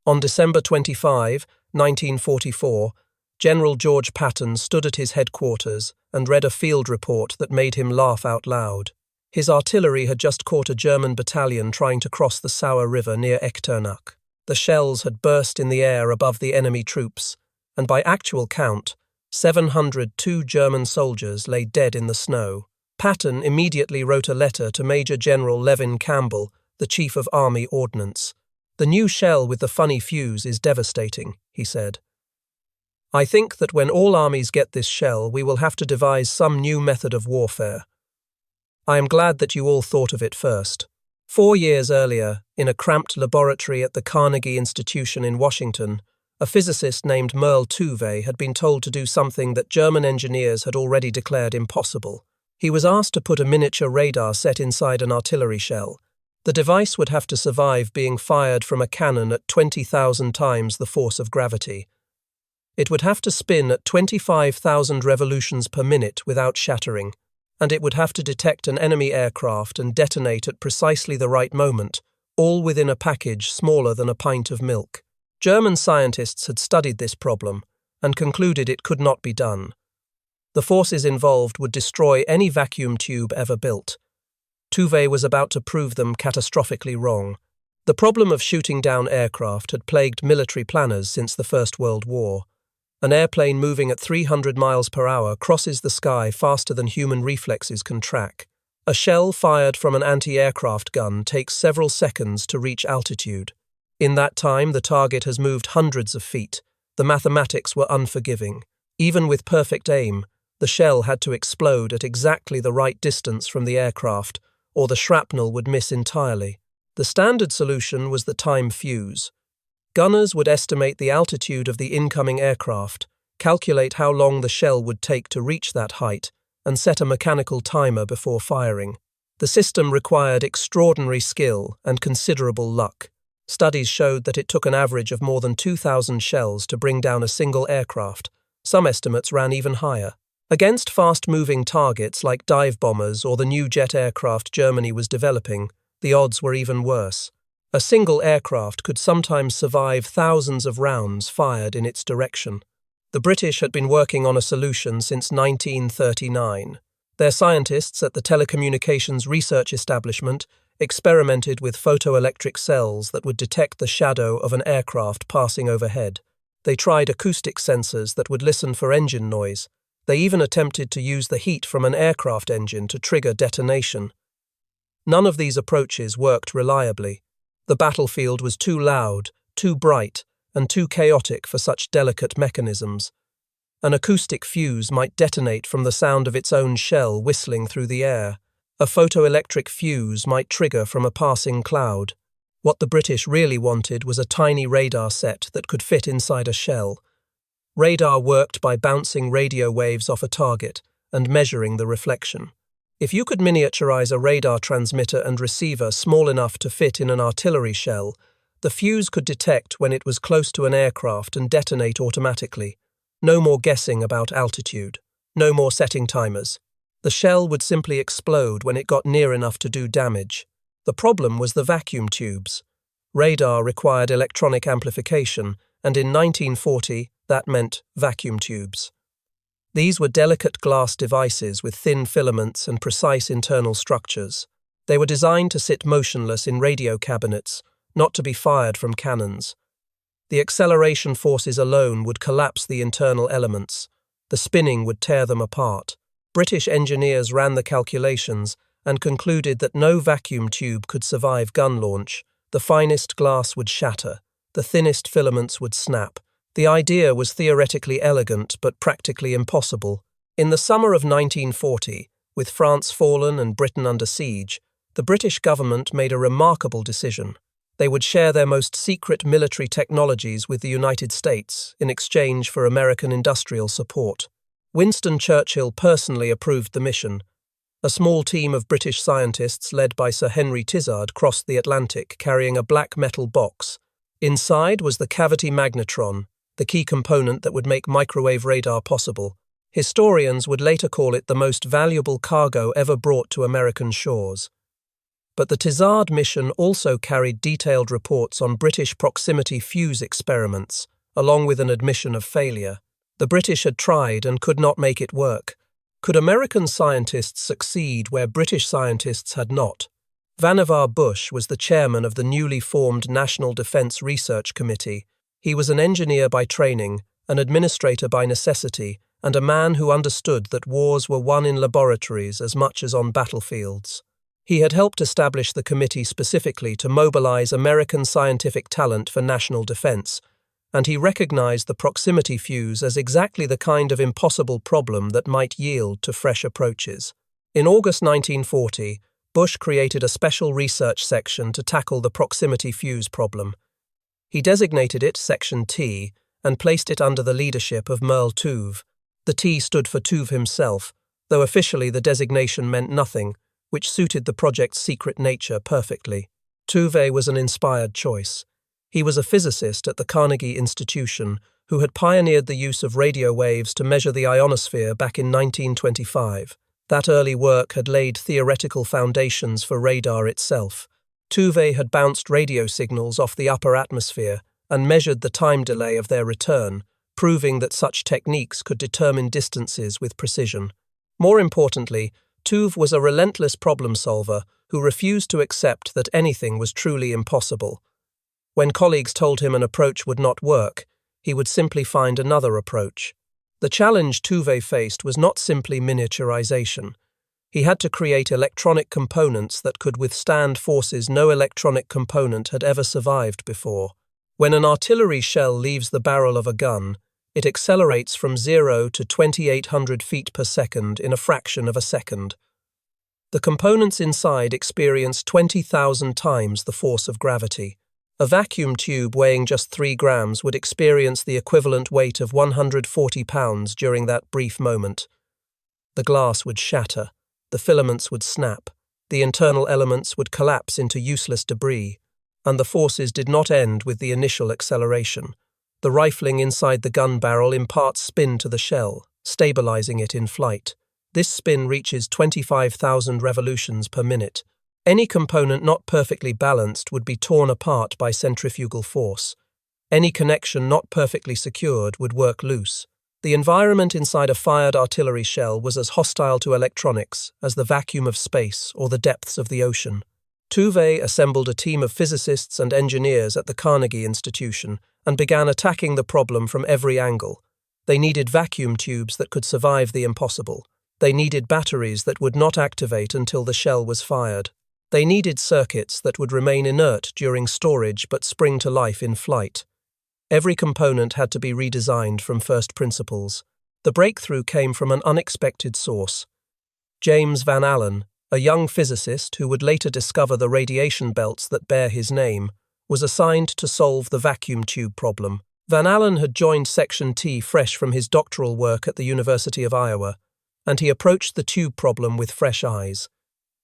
On December 25, 1944, General George Patton stood at his headquarters and read a field report that made him laugh out loud. His artillery had just caught a German battalion trying to cross the Sauer River near Echternach. The shells had burst in the air above the enemy troops, and by actual count, 702 German soldiers lay dead in the snow. Patton immediately wrote a letter to Major General Levin Campbell, the Chief of Army Ordnance. "The new shell with the funny fuse is devastating," he said. "I think that when all armies get this shell, we will have to devise some new method of warfare. I am glad that you all thought of it first." 4 years earlier, in a cramped laboratory at the Carnegie Institution in Washington, a physicist named Merle Tuve had been told to do something that German engineers had already declared impossible. He was asked to put a miniature radar set inside an artillery shell. The device would have to survive being fired from a cannon at 20,000 times the force of gravity. It would have to spin at 25,000 revolutions per minute without shattering, and it would have to detect an enemy aircraft and detonate at precisely the right moment, all within a package smaller than a pint of milk. German scientists had studied this problem and concluded it could not be done. The forces involved would destroy any vacuum tube ever built. Tuve was about to prove them catastrophically wrong. The problem of shooting down aircraft had plagued military planners since the First World War. An airplane moving at 300 miles per hour crosses the sky faster than human reflexes can track. A shell fired from an anti-aircraft gun takes several seconds to reach altitude. In that time, the target has moved hundreds of feet. The mathematics were unforgiving. Even with perfect aim, the shell had to explode at exactly the right distance from the aircraft, or the shrapnel would miss entirely. The standard solution was the time fuse. Gunners would estimate the altitude of the incoming aircraft, calculate how long the shell would take to reach that height, and set a mechanical timer before firing. The system required extraordinary skill and considerable luck. Studies showed that it took an average of more than 2,000 shells to bring down a single aircraft. Some estimates ran even higher. Against fast-moving targets like dive bombers or the new jet aircraft Germany was developing, the odds were even worse. A single aircraft could sometimes survive thousands of rounds fired in its direction. The British had been working on a solution since 1939. Their scientists at the Telecommunications Research Establishment experimented with photoelectric cells that would detect the shadow of an aircraft passing overhead. They tried acoustic sensors that would listen for engine noise. They even attempted to use the heat from an aircraft engine to trigger detonation. None of these approaches worked reliably. The battlefield was too loud, too bright, and too chaotic for such delicate mechanisms. An acoustic fuse might detonate from the sound of its own shell whistling through the air. A photoelectric fuse might trigger from a passing cloud. What the British really wanted was a tiny radar set that could fit inside a shell. Radar worked by bouncing radio waves off a target and measuring the reflection. If you could miniaturize a radar transmitter and receiver small enough to fit in an artillery shell, the fuse could detect when it was close to an aircraft and detonate automatically. No more guessing about altitude. No more setting timers. The shell would simply explode when it got near enough to do damage. The problem was the vacuum tubes. Radar required electronic amplification, and in 1940, that meant vacuum tubes. These were delicate glass devices with thin filaments and precise internal structures. They were designed to sit motionless in radio cabinets, not to be fired from cannons. The acceleration forces alone would collapse the internal elements. The spinning would tear them apart. British engineers ran the calculations and concluded that no vacuum tube could survive gun launch. The finest glass would shatter. The thinnest filaments would snap. The idea was theoretically elegant but practically impossible. In the summer of 1940, with France fallen and Britain under siege, the British government made a remarkable decision. They would share their most secret military technologies with the United States in exchange for American industrial support. Winston Churchill personally approved the mission. A small team of British scientists led by Sir Henry Tizard crossed the Atlantic carrying a black metal box. Inside was the cavity magnetron, the key component that would make microwave radar possible. Historians would later call it the most valuable cargo ever brought to American shores. But the Tizard mission also carried detailed reports on British proximity fuse experiments, along with an admission of failure. The British had tried and could not make it work. Could American scientists succeed where British scientists had not? Vannevar Bush was the chairman of the newly formed National Defence Research Committee. He was an engineer by training, an administrator by necessity, and a man who understood that wars were won in laboratories as much as on battlefields. He had helped establish the committee specifically to mobilize American scientific talent for national defense, and he recognized the proximity fuse as exactly the kind of impossible problem that might yield to fresh approaches. In August 1940, Bush created a special research section to tackle the proximity fuse problem. He designated it Section T and placed it under the leadership of Merle Tuve. The T stood for Tuve himself, though officially the designation meant nothing, which suited the project's secret nature perfectly. Tuve was an inspired choice. He was a physicist at the Carnegie Institution who had pioneered the use of radio waves to measure the ionosphere back in 1925. That early work had laid theoretical foundations for radar itself. Tuve had bounced radio signals off the upper atmosphere and measured the time delay of their return, proving that such techniques could determine distances with precision. More importantly, Tuve was a relentless problem solver who refused to accept that anything was truly impossible. When colleagues told him an approach would not work, he would simply find another approach. The challenge Tuve faced was not simply miniaturization. He had to create electronic components that could withstand forces no electronic component had ever survived before. When an artillery shell leaves the barrel of a gun, it accelerates from 0 to 2,800 feet per second in a fraction of a second. The components inside experience 20,000 times the force of gravity. A vacuum tube weighing just 3 grams would experience the equivalent weight of 140 pounds during that brief moment. The glass would shatter, the filaments would snap, the internal elements would collapse into useless debris, and the forces did not end with the initial acceleration. The rifling inside the gun barrel imparts spin to the shell, stabilizing it in flight. This spin reaches 25,000 revolutions per minute. Any component not perfectly balanced would be torn apart by centrifugal force. Any connection not perfectly secured would work loose. The environment inside a fired artillery shell was as hostile to electronics as the vacuum of space or the depths of the ocean. Tuve assembled a team of physicists and engineers at the Carnegie Institution and began attacking the problem from every angle. They needed vacuum tubes that could survive the impossible. They needed batteries that would not activate until the shell was fired. They needed circuits that would remain inert during storage but spring to life in flight. Every component had to be redesigned from first principles. The breakthrough came from an unexpected source. James Van Allen, a young physicist who would later discover the radiation belts that bear his name, was assigned to solve the vacuum tube problem. Van Allen had joined Section T fresh from his doctoral work at the University of Iowa, and he approached the tube problem with fresh eyes.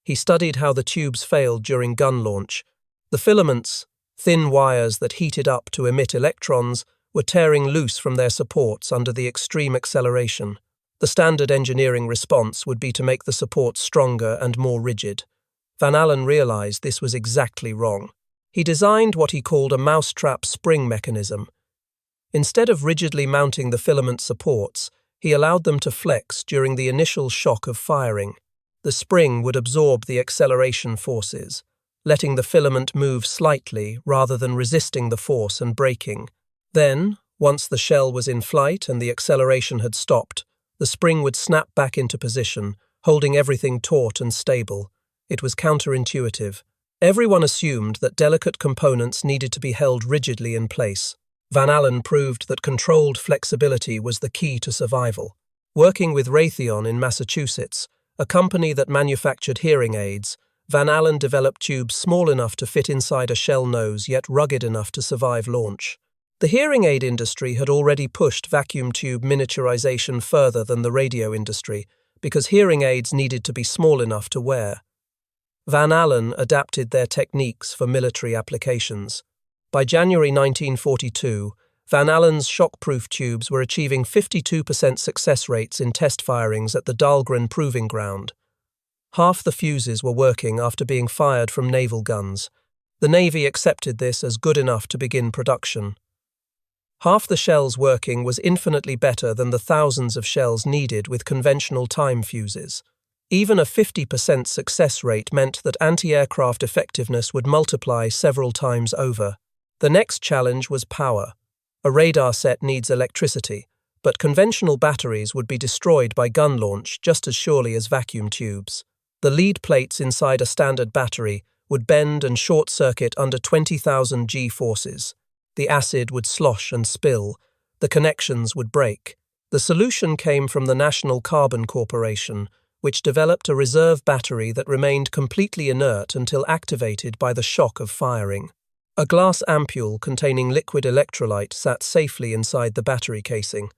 He studied how the tubes failed during gun launch. The filaments, thin wires that heated up to emit electrons, were tearing loose from their supports under the extreme acceleration. The standard engineering response would be to make the supports stronger and more rigid. Van Allen realized this was exactly wrong. He designed what he called a mousetrap spring mechanism. Instead of rigidly mounting the filament supports, he allowed them to flex during the initial shock of firing. The spring would absorb the acceleration forces, letting the filament move slightly rather than resisting the force and breaking. Then, once the shell was in flight and the acceleration had stopped, the spring would snap back into position, holding everything taut and stable. It was counterintuitive. Everyone assumed that delicate components needed to be held rigidly in place. Van Allen proved that controlled flexibility was the key to survival. Working with Raytheon in Massachusetts, a company that manufactured hearing aids, Van Allen developed tubes small enough to fit inside a shell nose yet rugged enough to survive launch. The hearing aid industry had already pushed vacuum tube miniaturization further than the radio industry because hearing aids needed to be small enough to wear. Van Allen adapted their techniques for military applications. By January 1942, Van Allen's shock-proof tubes were achieving 52% success rates in test firings at the Dahlgren Proving Ground. Half the fuses were working after being fired from naval guns. The Navy accepted this as good enough to begin production. Half the shells working was infinitely better than the thousands of shells needed with conventional time fuses. Even a 50% success rate meant that anti-aircraft effectiveness would multiply several times over. The next challenge was power. A radar set needs electricity, but conventional batteries would be destroyed by gun launch just as surely as vacuum tubes. The lead plates inside a standard battery would bend and short-circuit under 20,000 G forces. The acid would slosh and spill. The connections would break. The solution came from the National Carbon Corporation, which developed a reserve battery that remained completely inert until activated by the shock of firing. A glass ampule containing liquid electrolyte sat safely inside the battery casing.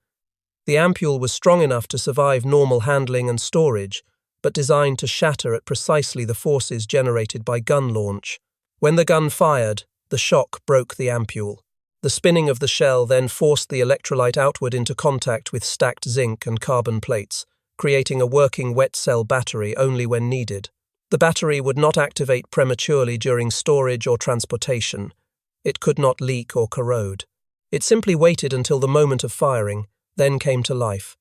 The ampule was strong enough to survive normal handling and storage, but designed to shatter at precisely the forces generated by gun launch. When the gun fired, the shock broke the ampule. The spinning of the shell then forced the electrolyte outward into contact with stacked zinc and carbon plates, creating a working wet cell battery only when needed. The battery would not activate prematurely during storage or transportation. It could not leak or corrode. It simply waited until the moment of firing, then came to life.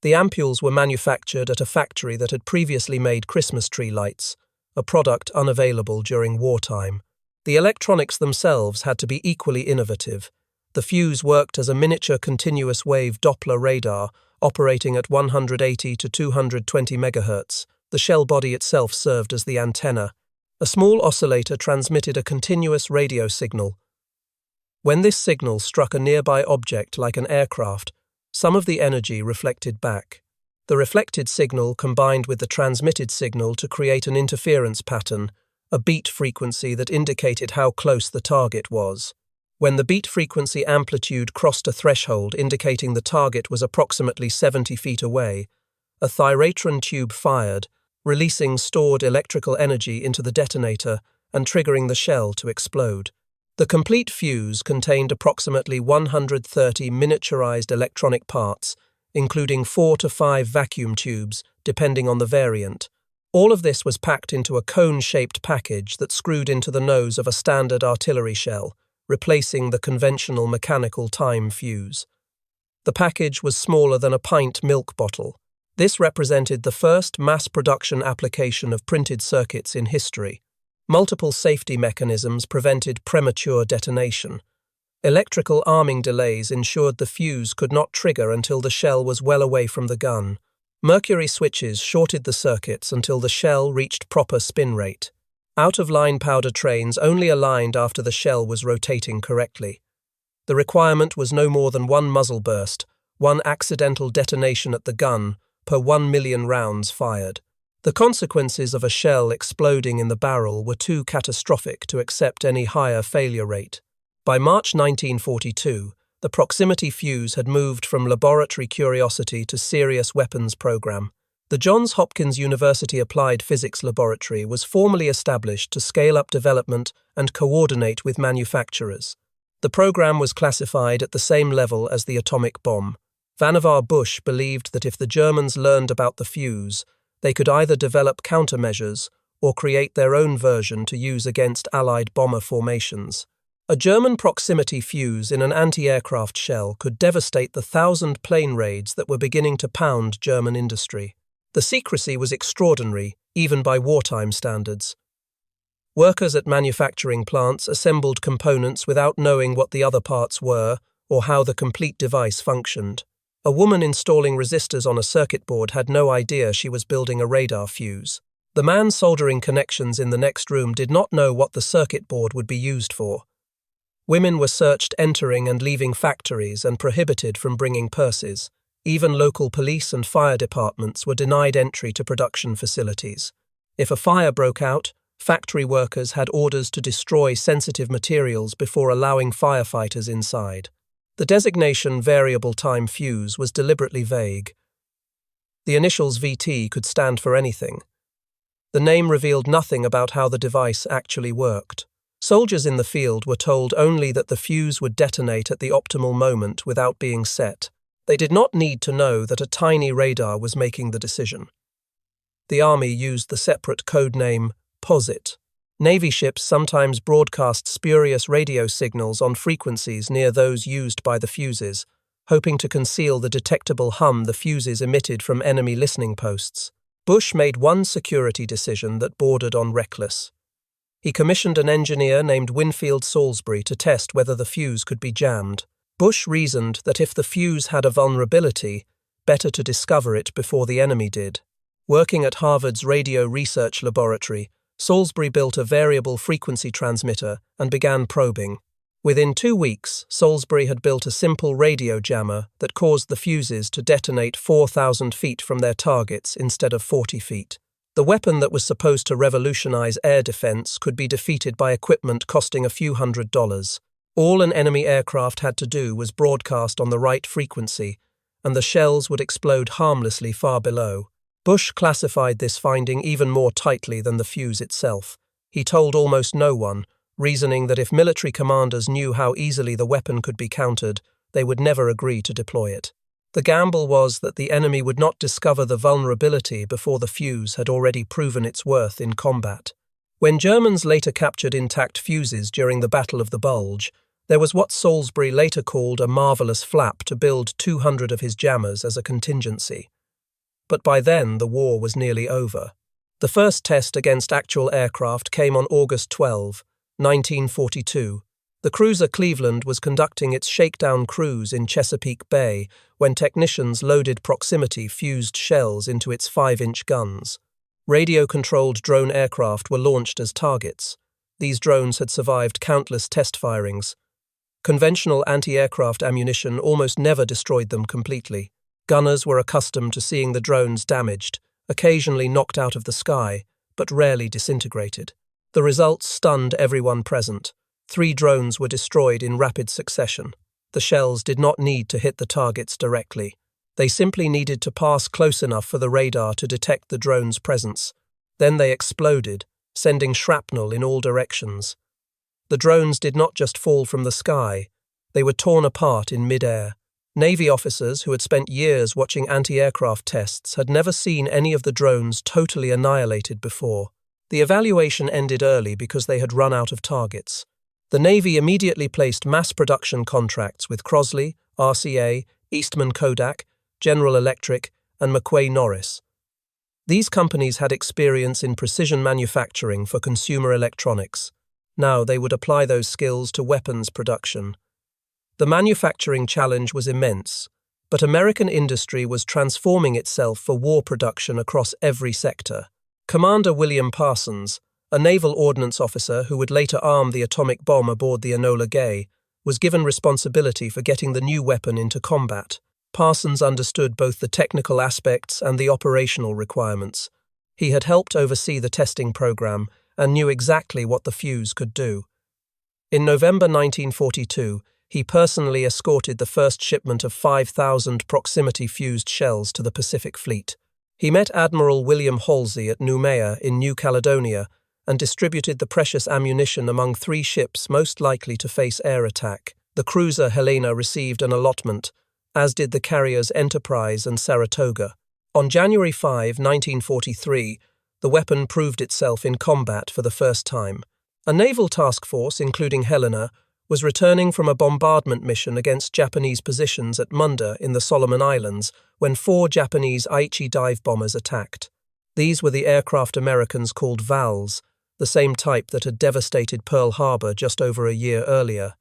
The ampules were manufactured at a factory that had previously made Christmas tree lights, a product unavailable during wartime. The electronics themselves had to be equally innovative. The fuse worked as a miniature continuous wave Doppler radar operating at 180 to 220 MHz. The shell body itself served as the antenna. A small oscillator transmitted a continuous radio signal. When this signal struck a nearby object like an aircraft, some of the energy reflected back. The reflected signal combined with the transmitted signal to create an interference pattern, a beat frequency that indicated how close the target was. When the beat frequency amplitude crossed a threshold indicating the target was approximately 70 feet away, a thyratron tube fired, releasing stored electrical energy into the detonator and triggering the shell to explode. The complete fuse contained approximately 130 miniaturized electronic parts, including 4 to 5 vacuum tubes, depending on the variant. All of this was packed into a cone-shaped package that screwed into the nose of a standard artillery shell, replacing the conventional mechanical time fuse. The package was smaller than a pint milk bottle. This represented the first mass-production application of printed circuits in history. Multiple safety mechanisms prevented premature detonation. Electrical arming delays ensured the fuse could not trigger until the shell was well away from the gun. Mercury switches shorted the circuits until the shell reached proper spin rate. Out-of-line powder trains only aligned after the shell was rotating correctly. The requirement was no more than one muzzle burst, one accidental detonation at the gun, per 1 million rounds fired. The consequences of a shell exploding in the barrel were too catastrophic to accept any higher failure rate. By March 1942, the proximity fuse had moved from laboratory curiosity to serious weapons program. The Johns Hopkins University Applied Physics Laboratory was formally established to scale up development and coordinate with manufacturers. The program was classified at the same level as the atomic bomb. Vannevar Bush believed that if the Germans learned about the fuse, they could either develop countermeasures or create their own version to use against Allied bomber formations. A German proximity fuse in an anti-aircraft shell could devastate the 1,000 plane raids that were beginning to pound German industry. The secrecy was extraordinary, even by wartime standards. Workers at manufacturing plants assembled components without knowing what the other parts were or how the complete device functioned. A woman installing resistors on a circuit board had no idea she was building a radar fuse. The man soldering connections in the next room did not know what the circuit board would be used for. Women were searched entering and leaving factories and prohibited from bringing purses. Even local police and fire departments were denied entry to production facilities. If a fire broke out, factory workers had orders to destroy sensitive materials before allowing firefighters inside. The designation variable time fuse was deliberately vague. The initials VT could stand for anything. The name revealed nothing about how the device actually worked. Soldiers in the field were told only that the fuse would detonate at the optimal moment without being set. They did not need to know that a tiny radar was making the decision. The Army used the separate code name POSIT. Navy ships sometimes broadcast spurious radio signals on frequencies near those used by the Fuzes, hoping to conceal the detectable hum the Fuzes emitted from enemy listening posts. Bush made one security decision that bordered on reckless. He commissioned an engineer named Winfield Salisbury to test whether the fuse could be jammed. Bush reasoned that if the fuse had a vulnerability, better to discover it before the enemy did. Working at Harvard's Radio Research Laboratory, Salisbury built a variable frequency transmitter and began probing. Within 2 weeks, Salisbury had built a simple radio jammer that caused the fuses to detonate 4,000 feet from their targets instead of 40 feet. The weapon that was supposed to revolutionize air defense could be defeated by equipment costing a few $100s. All an enemy aircraft had to do was broadcast on the right frequency, and the shells would explode harmlessly far below. Bush classified this finding even more tightly than the fuse itself. He told almost no one, reasoning that if military commanders knew how easily the weapon could be countered, they would never agree to deploy it. The gamble was that the enemy would not discover the vulnerability before the fuse had already proven its worth in combat. When Germans later captured intact fuses during the Battle of the Bulge, there was what Salisbury later called a marvelous flap to build 200 of his jammers as a contingency. But by then the war was nearly over. The first test against actual aircraft came on August 12, 1942. The cruiser Cleveland was conducting its shakedown cruise in Chesapeake Bay when technicians loaded proximity-fused shells into its 5-inch guns. Radio-controlled drone aircraft were launched as targets. These drones had survived countless test firings. Conventional anti-aircraft ammunition almost never destroyed them completely. Gunners were accustomed to seeing the drones damaged, occasionally knocked out of the sky, but rarely disintegrated. The results stunned everyone present. 3 drones were destroyed in rapid succession. The shells did not need to hit the targets directly. They simply needed to pass close enough for the radar to detect the drone's presence. Then they exploded, sending shrapnel in all directions. The drones did not just fall from the sky, they were torn apart in mid-air. Navy officers who had spent years watching anti-aircraft tests had never seen any of the drones totally annihilated before. The evaluation ended early because they had run out of targets. The Navy immediately placed mass production contracts with Crosley, RCA, Eastman Kodak, General Electric, and McQuay Norris. These companies had experience in precision manufacturing for consumer electronics. Now they would apply those skills to weapons production. The manufacturing challenge was immense, but American industry was transforming itself for war production across every sector. Commander William Parsons, a naval ordnance officer who would later arm the atomic bomb aboard the Enola Gay, was given responsibility for getting the new weapon into combat. Parsons understood both the technical aspects and the operational requirements. He had helped oversee the testing program and knew exactly what the fuse could do. In November 1942, he personally escorted the first shipment of 5,000 proximity-fused shells to the Pacific Fleet. He met Admiral William Halsey at Noumea in New Caledonia and distributed the precious ammunition among 3 ships most likely to face air attack. The cruiser Helena received an allotment, as did the carriers Enterprise and Saratoga. On January 5, 1943, the weapon proved itself in combat for the first time. A naval task force, including Helena, was returning from a bombardment mission against Japanese positions at Munda in the Solomon Islands when 4 Japanese Aichi dive bombers attacked. These were the aircraft Americans called VALs, the same type that had devastated Pearl Harbor just over a year earlier.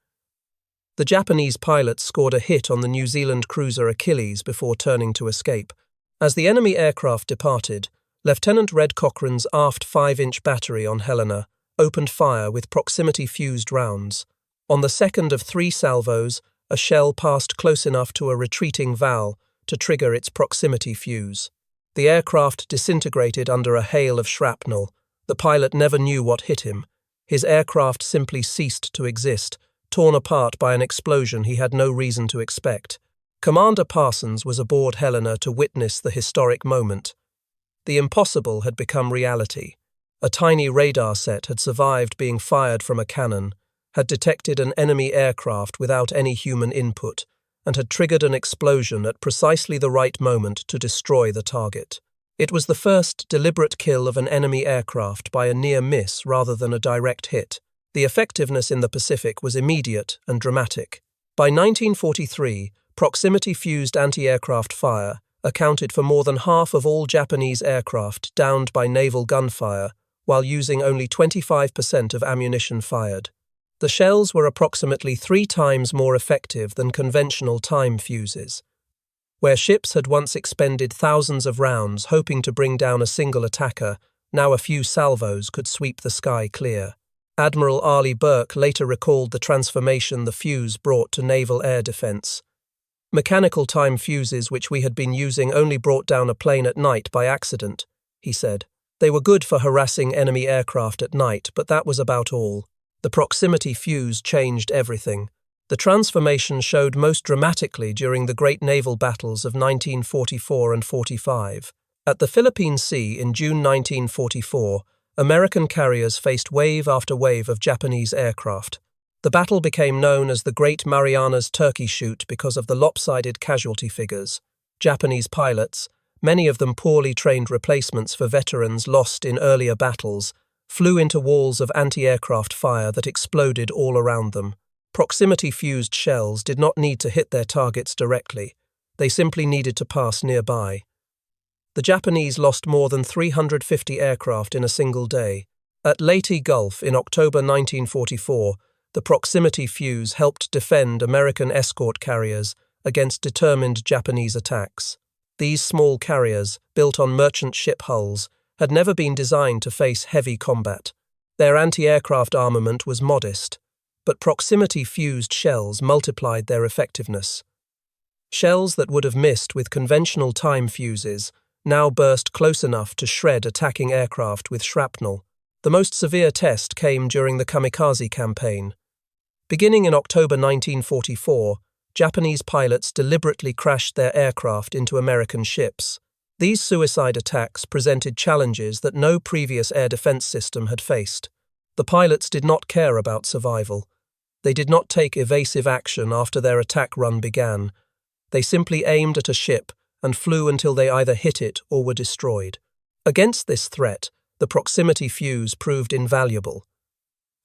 The Japanese pilots scored a hit on the New Zealand cruiser Achilles before turning to escape. As the enemy aircraft departed, Lieutenant Red Cochrane's aft 5-inch battery on Helena opened fire with proximity-fused rounds. On the second of 3 salvos, a shell passed close enough to a retreating VAL to trigger its proximity fuse. The aircraft disintegrated under a hail of shrapnel. The pilot never knew what hit him. His aircraft simply ceased to exist, torn apart by an explosion he had no reason to expect. Commander Parsons was aboard Helena to witness the historic moment. The impossible had become reality. A tiny radar set had survived being fired from a cannon, had detected an enemy aircraft without any human input, and had triggered an explosion at precisely the right moment to destroy the target. It was the first deliberate kill of an enemy aircraft by a near miss rather than a direct hit. The effectiveness in the Pacific was immediate and dramatic. By 1943, proximity-fused anti-aircraft fire accounted for more than half of all Japanese aircraft downed by naval gunfire, while using only 25% of ammunition fired. The shells were approximately 3 times more effective than conventional time fuses. Where ships had once expended thousands of rounds hoping to bring down a single attacker, now a few salvos could sweep the sky clear. Admiral Arleigh Burke later recalled the transformation the fuse brought to naval air defense. "Mechanical time fuses which we had been using only brought down a plane at night by accident," he said. "They were good for harassing enemy aircraft at night, but that was about all. The proximity fuse changed everything." The transformation showed most dramatically during the great naval battles of 1944 and 45. At the Philippine Sea in June 1944, American carriers faced wave after wave of Japanese aircraft. The battle became known as the Great Marianas Turkey Shoot because of the lopsided casualty figures. Japanese pilots, many of them poorly trained replacements for veterans lost in earlier battles, flew into walls of anti-aircraft fire that exploded all around them. Proximity-fused shells did not need to hit their targets directly. They simply needed to pass nearby. The Japanese lost more than 350 aircraft in a single day. At Leyte Gulf in October 1944, the proximity fuse helped defend American escort carriers against determined Japanese attacks. These small carriers, built on merchant ship hulls, had never been designed to face heavy combat. Their anti-aircraft armament was modest, but proximity-fused shells multiplied their effectiveness. Shells that would have missed with conventional time fuses now burst close enough to shred attacking aircraft with shrapnel. The most severe test came during the kamikaze campaign. Beginning in October 1944, Japanese pilots deliberately crashed their aircraft into American ships. These suicide attacks presented challenges that no previous air defense system had faced. The pilots did not care about survival. They did not take evasive action after their attack run began. They simply aimed at a ship and flew until they either hit it or were destroyed. Against this threat, the proximity fuse proved invaluable.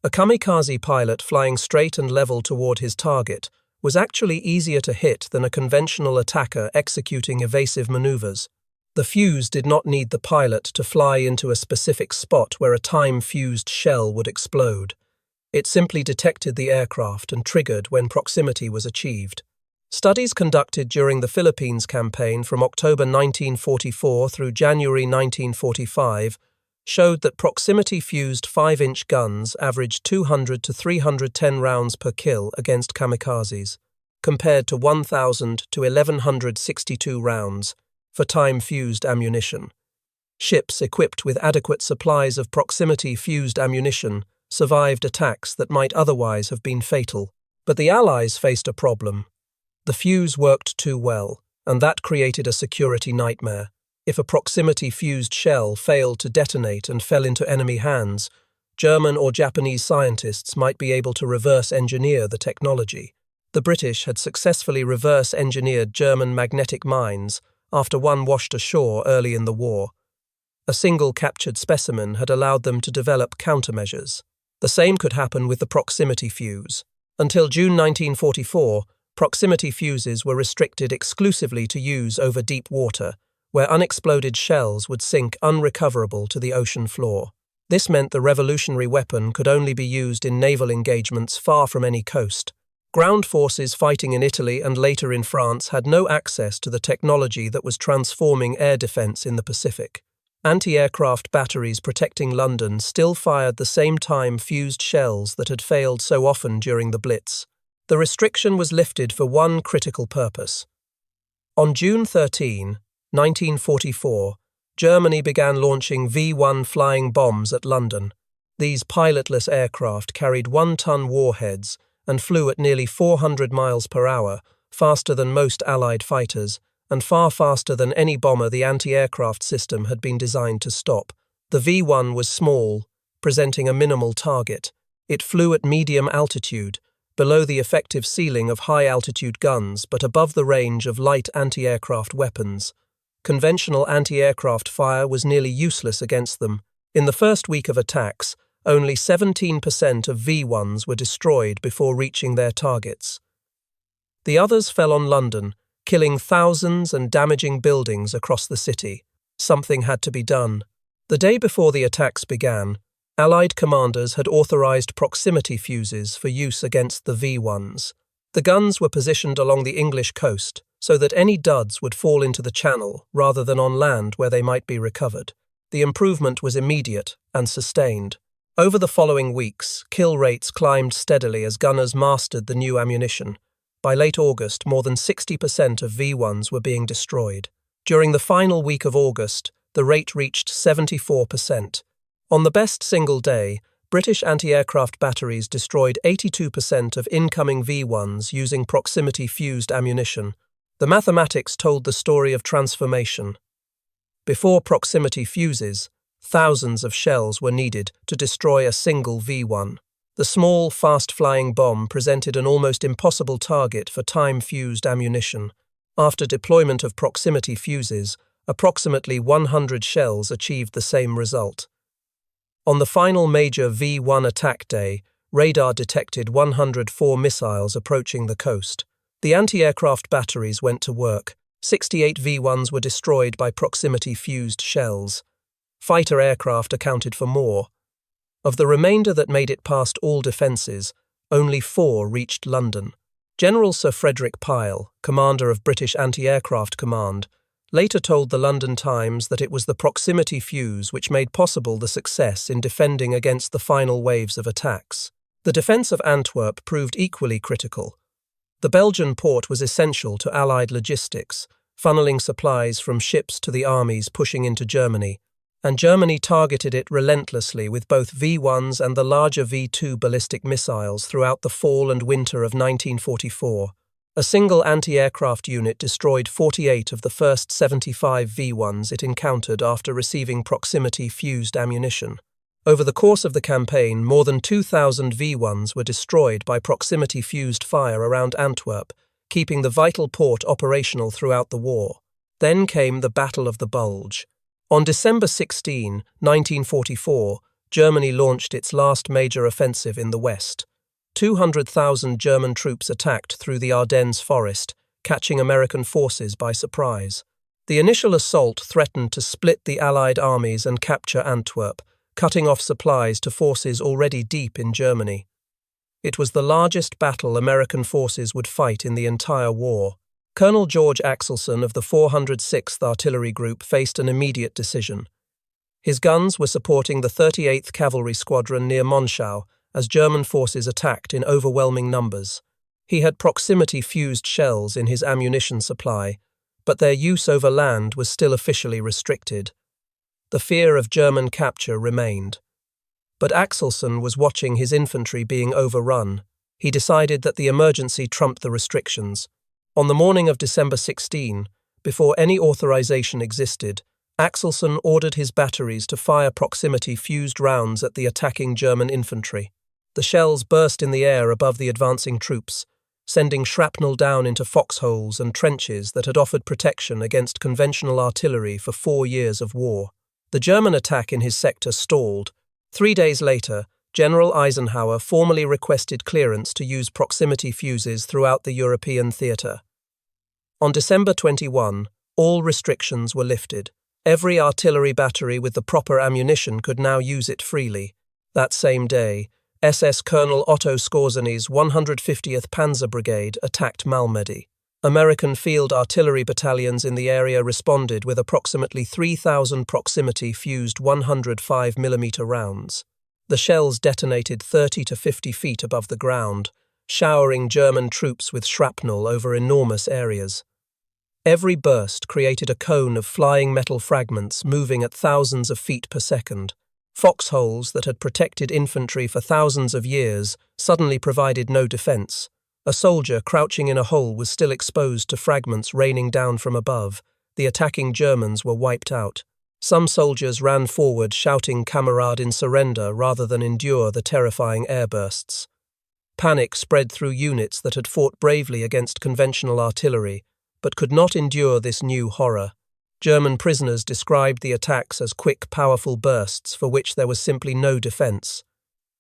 A kamikaze pilot flying straight and level toward his target was actually easier to hit than a conventional attacker executing evasive maneuvers. The fuse did not need the pilot to fly into a specific spot where a time-fused shell would explode. It simply detected the aircraft and triggered when proximity was achieved. Studies conducted during the Philippines campaign from October 1944 through January 1945 showed that proximity-fused 5-inch guns averaged 200 to 310 rounds per kill against kamikazes, compared to 1,000 to 1,162 rounds for time-fused ammunition. Ships equipped with adequate supplies of proximity-fused ammunition survived attacks that might otherwise have been fatal. But the Allies faced a problem. The fuse worked too well, and that created a security nightmare. If a proximity-fused shell failed to detonate and fell into enemy hands, German or Japanese scientists might be able to reverse-engineer the technology. The British had successfully reverse-engineered German magnetic mines after one washed ashore early in the war. A single captured specimen had allowed them to develop countermeasures. The same could happen with the proximity fuse. Until June 1944, proximity fuses were restricted exclusively to use over deep water, where unexploded shells would sink unrecoverable to the ocean floor. This meant the revolutionary weapon could only be used in naval engagements far from any coast. Ground forces fighting in Italy and later in France had no access to the technology that was transforming air defense in the Pacific. Anti-aircraft batteries protecting London still fired the same time-fused shells that had failed so often during the Blitz. The restriction was lifted for one critical purpose. On June 13, 1944, Germany began launching V-1 flying bombs at London. These pilotless aircraft carried 1-ton warheads and flew at nearly 400 miles per hour, faster than most Allied fighters, and far faster than any bomber the anti-aircraft system had been designed to stop. The V-1 was small, presenting a minimal target. It flew at medium altitude, below the effective ceiling of high-altitude guns but above the range of light anti-aircraft weapons. conventional anti-aircraft fire was nearly useless against them. In the first week of attacks, only 17% of V-1s were destroyed before reaching their targets. The others fell on London, killing thousands and damaging buildings across the city. Something had to be done. The day before the attacks began, Allied commanders had authorized proximity fuses for use against the V-1s. The guns were positioned along the English coast so that any duds would fall into the channel rather than on land where they might be recovered. The improvement was immediate and sustained. Over the following weeks, kill rates climbed steadily as gunners mastered the new ammunition. By late August, more than 60% of V-1s were being destroyed. During the final week of August, the rate reached 74%. On the best single day, British anti-aircraft batteries destroyed 82% of incoming V-1s using proximity-fused ammunition. The mathematics told the story of transformation. Before proximity fuses, thousands of shells were needed to destroy a single V-1. The small, fast-flying bomb presented an almost impossible target for time-fused ammunition. After deployment of proximity fuses, approximately 100 shells achieved the same result. On the final major V-1 attack day, radar detected 104 missiles approaching the coast. The anti-aircraft batteries went to work. 68 V-1s were destroyed by proximity-fused shells. Fighter aircraft accounted for more. Of the remainder that made it past all defences, only 4 reached London. General Sir Frederick Pyle, commander of British Anti-Aircraft Command, later told the London Times that it was the proximity fuse which made possible the success in defending against the final waves of attacks. The defence of Antwerp proved equally critical. The Belgian port was essential to Allied logistics, funneling supplies from ships to the armies pushing into Germany, and Germany targeted it relentlessly with both V-1s and the larger V-2 ballistic missiles throughout the fall and winter of 1944. A single anti-aircraft unit destroyed 48 of the first 75 V-1s it encountered after receiving proximity-fused ammunition. Over the course of the campaign, more than 2,000 V-1s were destroyed by proximity-fused fire around Antwerp, keeping the vital port operational throughout the war. Then came the Battle of the Bulge. On December 16, 1944, Germany launched its last major offensive in the West. 200,000 German troops attacked through the Ardennes forest, catching American forces by surprise. The initial assault threatened to split the Allied armies and capture Antwerp, cutting off supplies to forces already deep in Germany. It was the largest battle American forces would fight in the entire war. Colonel George Axelson of the 406th Artillery Group faced an immediate decision. His guns were supporting the 38th Cavalry Squadron near Monschau as German forces attacked in overwhelming numbers. He had proximity-fused shells in his ammunition supply, but their use over land was still officially restricted. The fear of German capture remained. But Axelson was watching his infantry being overrun. He decided that the emergency trumped the restrictions. On the morning of December 16, before any authorization existed, Axelson ordered his batteries to fire proximity-fused rounds at the attacking German infantry. The shells burst in the air above the advancing troops, sending shrapnel down into foxholes and trenches that had offered protection against conventional artillery for 4 years of war. The German attack in his sector stalled. 3 days later, General Eisenhower formally requested clearance to use proximity fuses throughout the European theatre. On December 21, all restrictions were lifted. Every artillery battery with the proper ammunition could now use it freely. That same day, SS Colonel Otto Skorzeny's 150th Panzer Brigade attacked Malmedy. American field artillery battalions in the area responded with approximately 3,000 proximity-fused 105mm rounds. The shells detonated 30 to 50 feet above the ground, showering German troops with shrapnel over enormous areas. Every burst created a cone of flying metal fragments moving at thousands of feet per second. Foxholes that had protected infantry for thousands of years suddenly provided no defense. A soldier crouching in a hole was still exposed to fragments raining down from above. The attacking Germans were wiped out. Some soldiers ran forward shouting "Kamerad" in surrender rather than endure the terrifying airbursts. Panic spread through units that had fought bravely against conventional artillery, but could not endure this new horror. German prisoners described the attacks as quick, powerful bursts for which there was simply no defense.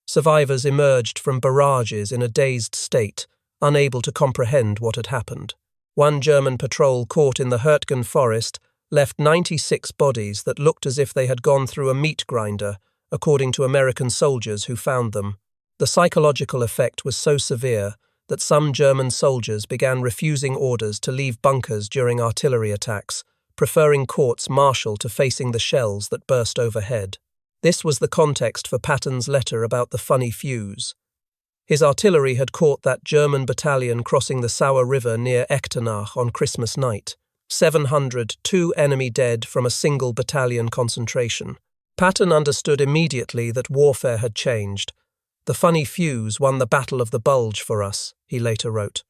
Survivors emerged from barrages in a dazed state, unable to comprehend what had happened. One German patrol caught in the Hürtgen forest left 96 bodies that looked as if they had gone through a meat grinder, according to American soldiers who found them. The psychological effect was so severe that some German soldiers began refusing orders to leave bunkers during artillery attacks, preferring courts-martial to facing the shells that burst overhead. This was the context for Patton's letter about the funny fuse. His artillery had caught that German battalion crossing the Sauer River near Echternach on Christmas night. 702 enemy dead from a single battalion concentration. Patton understood immediately that warfare had changed. "The funny fuse won the Battle of the Bulge for us," he later wrote.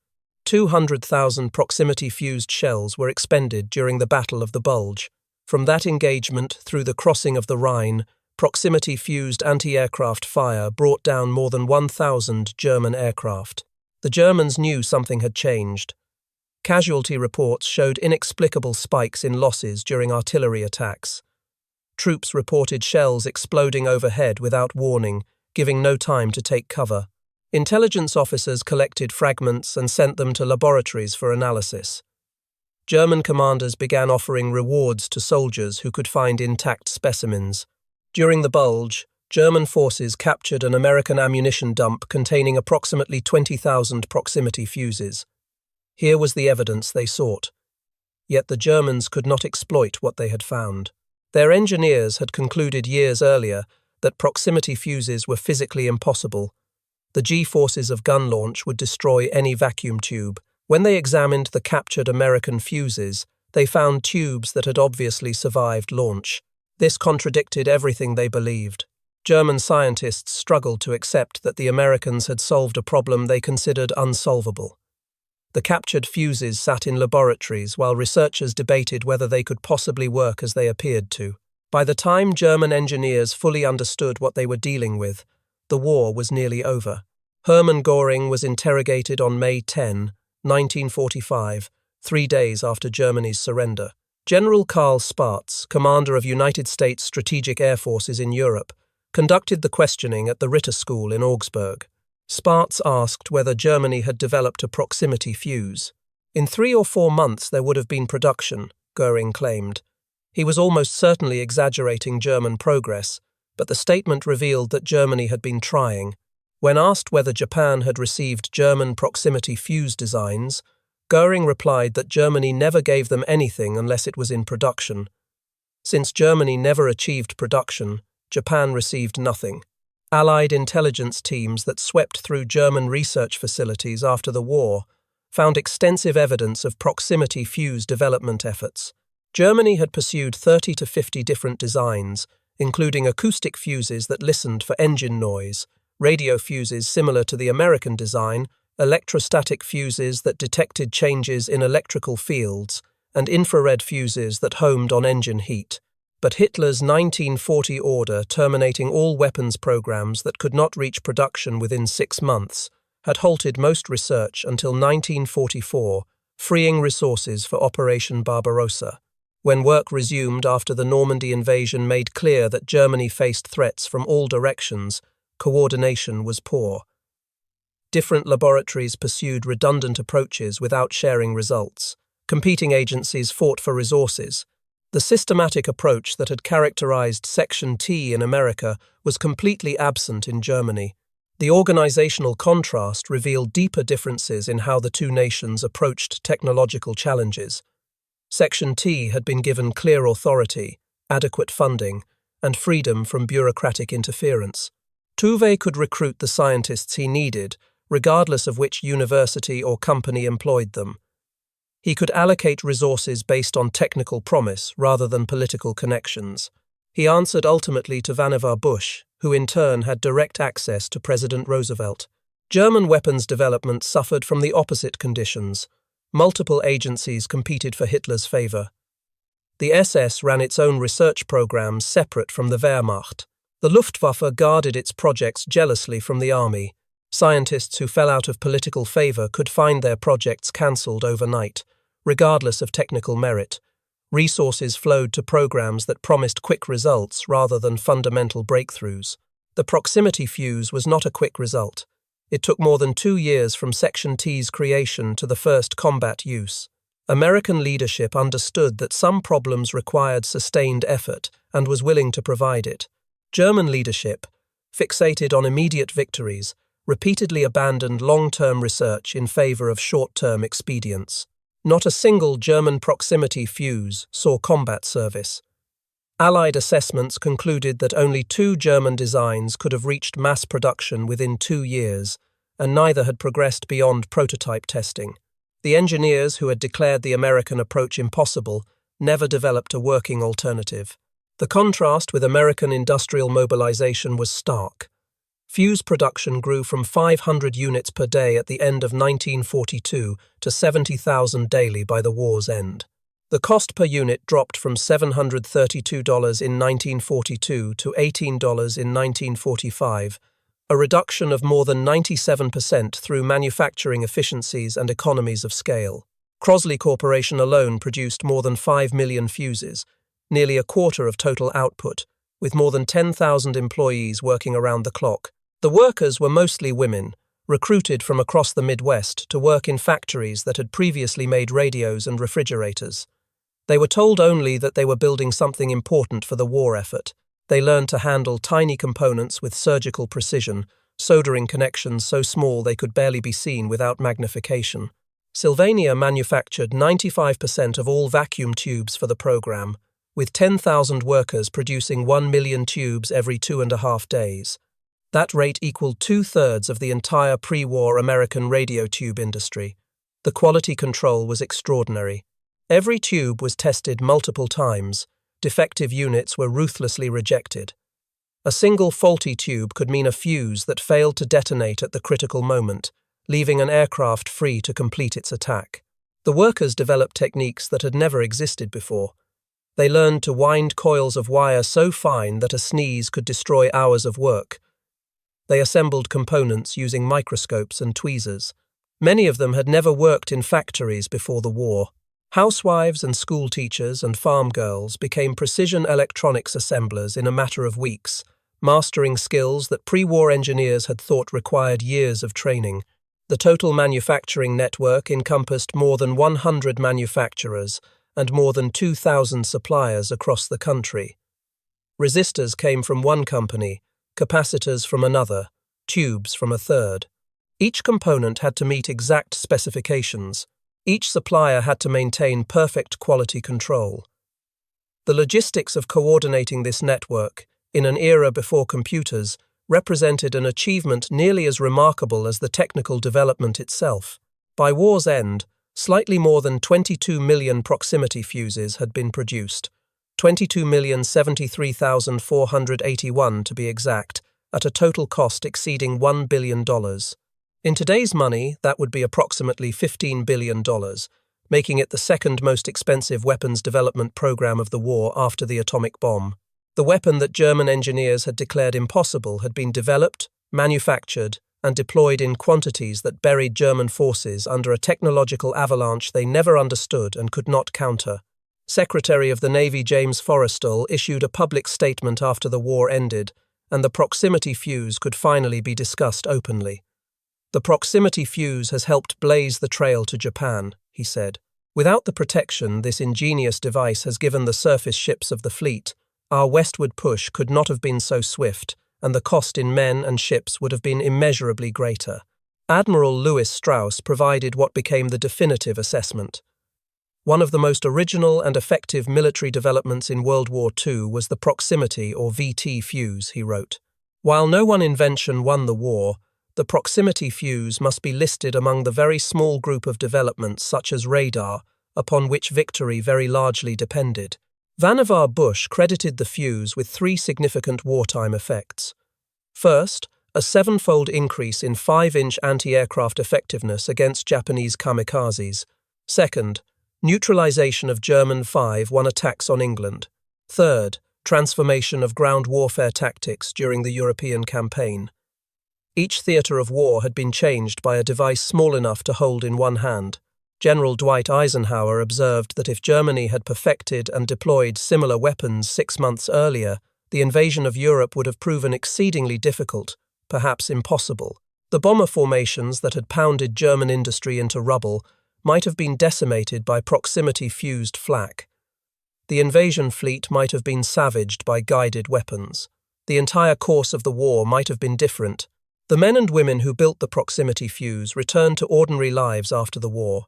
200,000 proximity-fused shells were expended during the Battle of the Bulge. From that engagement through the crossing of the Rhine, proximity-fused anti-aircraft fire brought down more than 1,000 German aircraft. The Germans knew something had changed. Casualty reports showed inexplicable spikes in losses during artillery attacks. Troops reported shells exploding overhead without warning, giving no time to take cover. Intelligence officers collected fragments and sent them to laboratories for analysis. German commanders began offering rewards to soldiers who could find intact specimens. During the Bulge, German forces captured an American ammunition dump containing approximately 20,000 proximity fuses. Here was the evidence they sought. Yet the Germans could not exploit what they had found. Their engineers had concluded years earlier that proximity fuses were physically impossible. The G-forces of gun launch would destroy any vacuum tube. When they examined the captured American fuses, they found tubes that had obviously survived launch. This contradicted everything they believed. German scientists struggled to accept that the Americans had solved a problem they considered unsolvable. The captured fuses sat in laboratories while researchers debated whether they could possibly work as they appeared to. By the time German engineers fully understood what they were dealing with, the war was nearly over. Hermann Göring was interrogated on May 10, 1945, 3 days after Germany's surrender. General Karl Spaatz, commander of United States Strategic Air Forces in Europe, conducted the questioning at the Ritter School in Augsburg. Spaatz asked whether Germany had developed a proximity fuse. "In 3 or 4 months there would have been production," Göring claimed. He was almost certainly exaggerating German progress, but the statement revealed that Germany had been trying. When asked whether Japan had received German proximity fuse designs, Göring replied that Germany never gave them anything unless it was in production. Since Germany never achieved production, Japan received nothing. Allied intelligence teams that swept through German research facilities after the war found extensive evidence of proximity fuse development efforts. Germany had pursued 30 to 50 different designs, including acoustic fuses that listened for engine noise, radio fuses similar to the American design, electrostatic fuses that detected changes in electrical fields, and infrared fuses that homed on engine heat. But Hitler's 1940 order terminating all weapons programs that could not reach production within 6 months had halted most research until 1944, freeing resources for Operation Barbarossa. When work resumed after the Normandy invasion made clear that Germany faced threats from all directions, coordination was poor. Different laboratories pursued redundant approaches without sharing results. Competing agencies fought for resources. The systematic approach that had characterized Section T in America was completely absent in Germany. The organizational contrast revealed deeper differences in how the two nations approached technological challenges. Section T had been given clear authority, adequate funding, and freedom from bureaucratic interference. Tuve could recruit the scientists he needed, regardless of which university or company employed them. He could allocate resources based on technical promise rather than political connections. He answered ultimately to Vannevar Bush, who in turn had direct access to President Roosevelt. German weapons development suffered from the opposite conditions. Multiple agencies competed for Hitler's favor. The SS ran its own research programs separate from the Wehrmacht. The Luftwaffe guarded its projects jealously from the army. Scientists who fell out of political favor could find their projects cancelled overnight, regardless of technical merit. Resources flowed to programs that promised quick results rather than fundamental breakthroughs. The proximity fuse was not a quick result. It took more than 2 years from Section T's creation to the first combat use. American leadership understood that some problems required sustained effort and was willing to provide it. German leadership, fixated on immediate victories, repeatedly abandoned long-term research in favor of short-term expedients. Not a single German proximity fuse saw combat service. Allied assessments concluded that only 2 German designs could have reached mass production within 2 years, and neither had progressed beyond prototype testing. The engineers who had declared the American approach impossible never developed a working alternative. The contrast with American industrial mobilization was stark. Fuse production grew from 500 units per day at the end of 1942 to 70,000 daily by the war's end. The cost per unit dropped from $732 in 1942 to $18 in 1945, a reduction of more than 97% through manufacturing efficiencies and economies of scale. Crosley Corporation alone produced more than 5 million fuses, nearly a quarter of total output, with more than 10,000 employees working around the clock. The workers were mostly women, recruited from across the Midwest to work in factories that had previously made radios and refrigerators. They were told only that they were building something important for the war effort. They learned to handle tiny components with surgical precision, soldering connections so small they could barely be seen without magnification. Sylvania manufactured 95% of all vacuum tubes for the program, with 10,000 workers producing 1 million tubes every 2.5 days. That rate equaled 2/3 of the entire pre-war American radio tube industry. The quality control was extraordinary. Every tube was tested multiple times. Defective units were ruthlessly rejected. A single faulty tube could mean a fuse that failed to detonate at the critical moment, leaving an aircraft free to complete its attack. The workers developed techniques that had never existed before. They learned to wind coils of wire so fine that a sneeze could destroy hours of work. They assembled components using microscopes and tweezers. Many of them had never worked in factories before the war. Housewives and school teachers and farm girls became precision electronics assemblers in a matter of weeks, mastering skills that pre-war engineers had thought required years of training. The total manufacturing network encompassed more than 100 manufacturers and more than 2,000 suppliers across the country. Resistors came from one company, capacitors from another, tubes from a third. Each component had to meet exact specifications. Each supplier had to maintain perfect quality control. The logistics of coordinating this network, in an era before computers, represented an achievement nearly as remarkable as the technical development itself. By war's end, slightly more than 22 million proximity fuses had been produced, 22,073,481 to be exact, at a total cost exceeding $1 billion. In today's money, that would be approximately $15 billion, making it the second most expensive weapons development program of the war after the atomic bomb. The weapon that German engineers had declared impossible had been developed, manufactured, and deployed in quantities that buried German forces under a technological avalanche they never understood and could not counter. Secretary of the Navy James Forrestal issued a public statement after the war ended, and the proximity fuse could finally be discussed openly. "The proximity fuse has helped blaze the trail to Japan," he said. "Without the protection this ingenious device has given the surface ships of the fleet, our westward push could not have been so swift, and the cost in men and ships would have been immeasurably greater." Admiral Lewis Strauss provided what became the definitive assessment. One of the most original and effective military developments in World War II was the proximity or VT fuse, he wrote. While no one invention won the war, the proximity fuse must be listed among the very small group of developments such as radar, upon which victory very largely depended. Vannevar Bush credited the fuse with 3 significant wartime effects. First, a 7-fold increase in 5-inch anti-aircraft effectiveness against Japanese kamikazes. Second, neutralization of German 5-1 attacks on England. Third, transformation of ground warfare tactics during the European campaign. Each theatre of war had been changed by a device small enough to hold in one hand. General Dwight Eisenhower observed that if Germany had perfected and deployed similar weapons 6 months earlier, the invasion of Europe would have proven exceedingly difficult, perhaps impossible. The bomber formations that had pounded German industry into rubble might have been decimated by proximity-fused flak. The invasion fleet might have been savaged by guided weapons. The entire course of the war might have been different. The men and women who built the proximity fuse returned to ordinary lives after the war.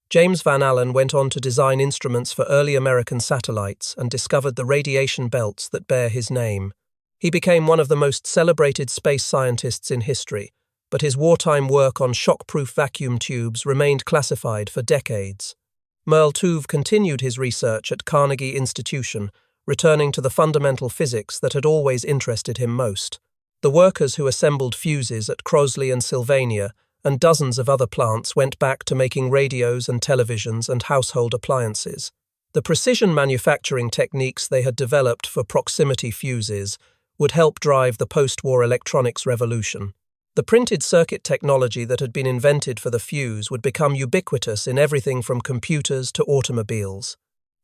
James Van Allen went on to design instruments for early American satellites and discovered the radiation belts that bear his name. He became one of the most celebrated space scientists in history, but his wartime work on shock-proof vacuum tubes remained classified for decades. Merle Tuve continued his research at Carnegie Institution, returning to the fundamental physics that had always interested him most. The workers who assembled fuses at Crosley and Sylvania and dozens of other plants went back to making radios and televisions and household appliances. The precision manufacturing techniques they had developed for proximity fuses would help drive the post-war electronics revolution. The printed circuit technology that had been invented for the fuse would become ubiquitous in everything from computers to automobiles.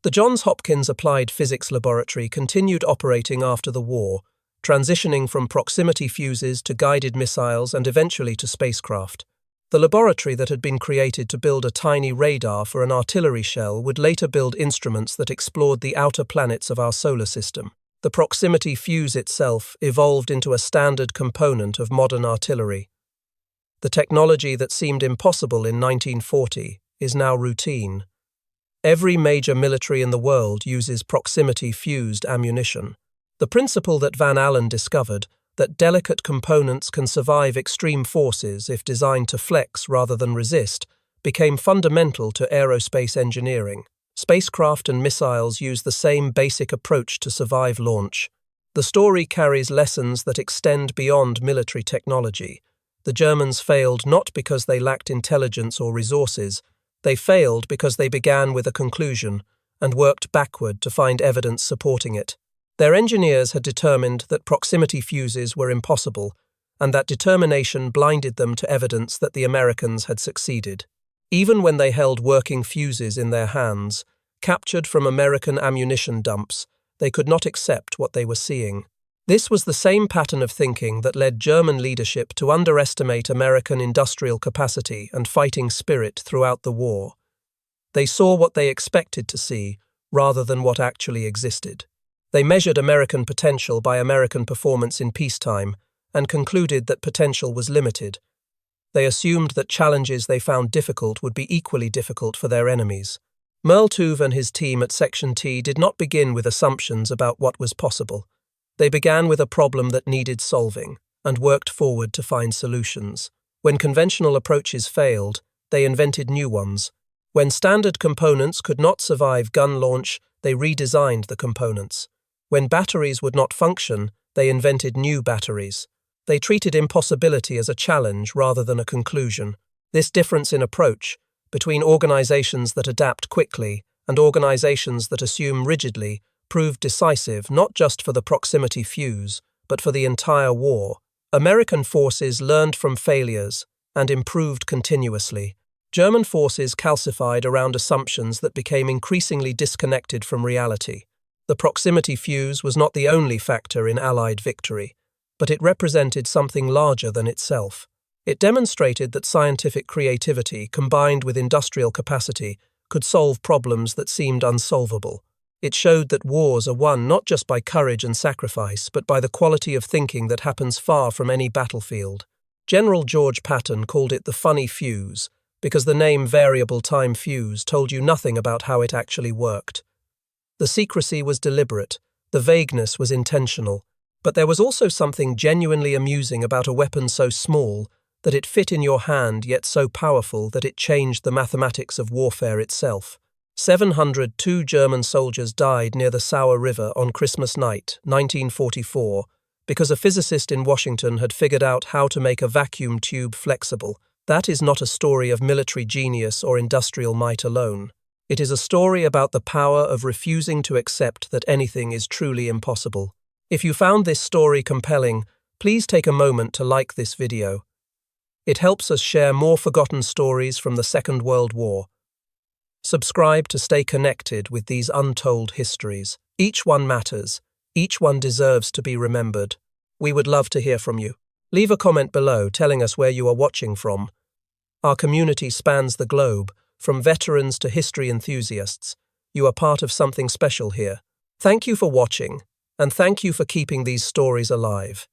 The Johns Hopkins Applied Physics Laboratory continued operating after the war, transitioning from proximity fuses to guided missiles and eventually to spacecraft. The laboratory that had been created to build a tiny radar for an artillery shell would later build instruments that explored the outer planets of our solar system. The proximity fuse itself evolved into a standard component of modern artillery. The technology that seemed impossible in 1940 is now routine. Every major military in the world uses proximity-fused ammunition. The principle that Van Allen discovered, that delicate components can survive extreme forces if designed to flex rather than resist, became fundamental to aerospace engineering. Spacecraft and missiles use the same basic approach to survive launch. The story carries lessons that extend beyond military technology. The Germans failed not because they lacked intelligence or resources. They failed because they began with a conclusion and worked backward to find evidence supporting it. Their engineers had determined that proximity fuses were impossible, and that determination blinded them to evidence that the Americans had succeeded. Even when they held working fuses in their hands, captured from American ammunition dumps, they could not accept what they were seeing. This was the same pattern of thinking that led German leadership to underestimate American industrial capacity and fighting spirit throughout the war. They saw what they expected to see, rather than what actually existed. They measured American potential by American performance in peacetime, and concluded that potential was limited. They assumed that challenges they found difficult would be equally difficult for their enemies. Merle Tuve and his team at Section T did not begin with assumptions about what was possible. They began with a problem that needed solving, and worked forward to find solutions. When conventional approaches failed, they invented new ones. When standard components could not survive gun launch, they redesigned the components. When batteries would not function, they invented new batteries. They treated impossibility as a challenge rather than a conclusion. This difference in approach, between organizations that adapt quickly and organizations that assume rigidly, proved decisive not just for the proximity fuse, but for the entire war. American forces learned from failures and improved continuously. German forces calcified around assumptions that became increasingly disconnected from reality. The proximity fuse was not the only factor in Allied victory, but it represented something larger than itself. It demonstrated that scientific creativity, combined with industrial capacity, could solve problems that seemed unsolvable. It showed that wars are won not just by courage and sacrifice, but by the quality of thinking that happens far from any battlefield. General George Patton called it the funny fuse, because the name variable time fuse told you nothing about how it actually worked. The secrecy was deliberate, the vagueness was intentional, but there was also something genuinely amusing about a weapon so small that it fit in your hand yet so powerful that it changed the mathematics of warfare itself. 702 German soldiers died near the Sauer River on Christmas night, 1944, because a physicist in Washington had figured out how to make a vacuum tube flexible. That is not a story of military genius or industrial might alone. It is a story about the power of refusing to accept that anything is truly impossible. If you found this story compelling, please take a moment to like this video. It helps us share more forgotten stories from the Second World War. Subscribe to stay connected with these untold histories. Each one matters. Each one deserves to be remembered. We would love to hear from you. Leave a comment below telling us where you are watching from. Our community spans the globe, from veterans to history enthusiasts. You are part of something special here. Thank you for watching, and thank you for keeping these stories alive.